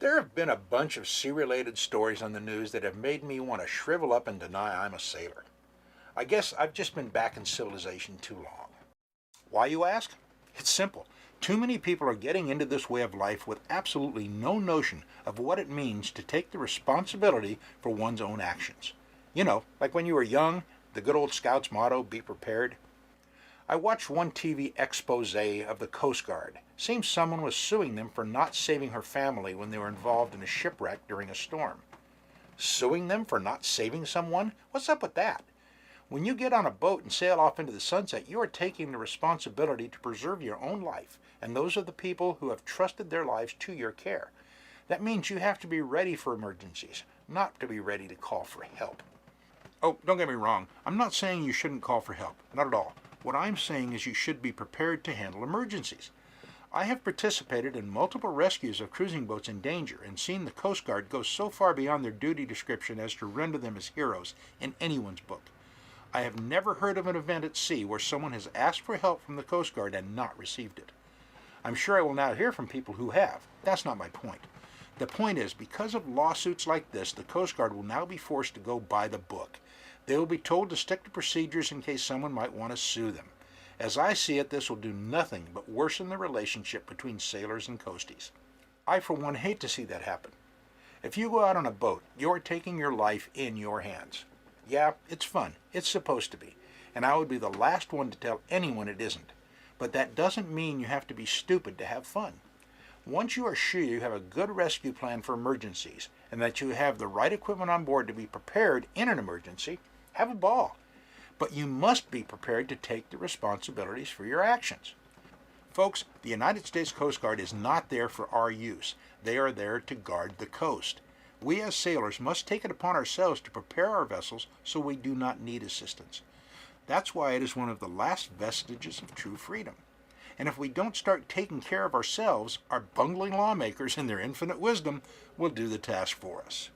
There have been a bunch of sea-related stories on the news that have made me want to shrivel up and deny I'm a sailor. I guess I've just been back in civilization too long. Why, you ask? It's simple. Too many people are getting into this way of life with absolutely no notion of what it means to take the responsibility for one's own actions. You know, like when you were young, the good old Scouts motto, be prepared. I watched one TV expose of the Coast Guard. Seems someone was suing them for not saving her family when they were involved in a shipwreck during a storm. Suing them for not saving someone? What's up with that? When you get on a boat and sail off into the sunset, you are taking the responsibility to preserve your own life and those of the people who have trusted their lives to your care. That means you have to be ready for emergencies, not to be ready to call for help. Oh, don't get me wrong. I'm not saying you shouldn't call for help. Not at all. What I'm saying is you should be prepared to handle emergencies. I have participated in multiple rescues of cruising boats in danger and seen the Coast Guard go so far beyond their duty description as to render them as heroes in anyone's book. I have never heard of an event at sea where someone has asked for help from the Coast Guard and not received it. I'm sure I will now hear from people who have. That's not my point. The point is, because of lawsuits like this, the Coast Guard will now be forced to go by the book. They will be told to stick to procedures in case someone might want to sue them. As I see it, this will do nothing but worsen the relationship between sailors and coasties. I, for one, hate to see that happen. If you go out on a boat, you're taking your life in your hands. Yeah, it's fun. It's supposed to be. And I would be the last one to tell anyone it isn't. But that doesn't mean you have to be stupid to have fun. Once you are sure you have a good rescue plan for emergencies and that you have the right equipment on board to be prepared in an emergency, have a ball. But you must be prepared to take the responsibilities for your actions. Folks, the United States Coast Guard is not there for our use. They are there to guard the coast. We as sailors must take it upon ourselves to prepare our vessels so we do not need assistance. That's why it is one of the last vestiges of true freedom. And if we don't start taking care of ourselves, our bungling lawmakers in their infinite wisdom will do the task for us.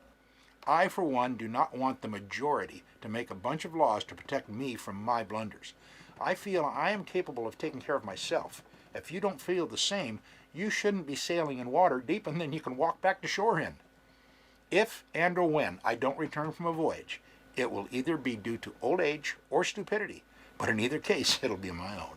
I, for one, do not want the majority to make a bunch of laws to protect me from my blunders. I feel I am capable of taking care of myself. If you don't feel the same, you shouldn't be sailing in water deeper than you can walk back to shore in. If and or when I don't return from a voyage, it will either be due to old age or stupidity, but in either case, it'll be my own.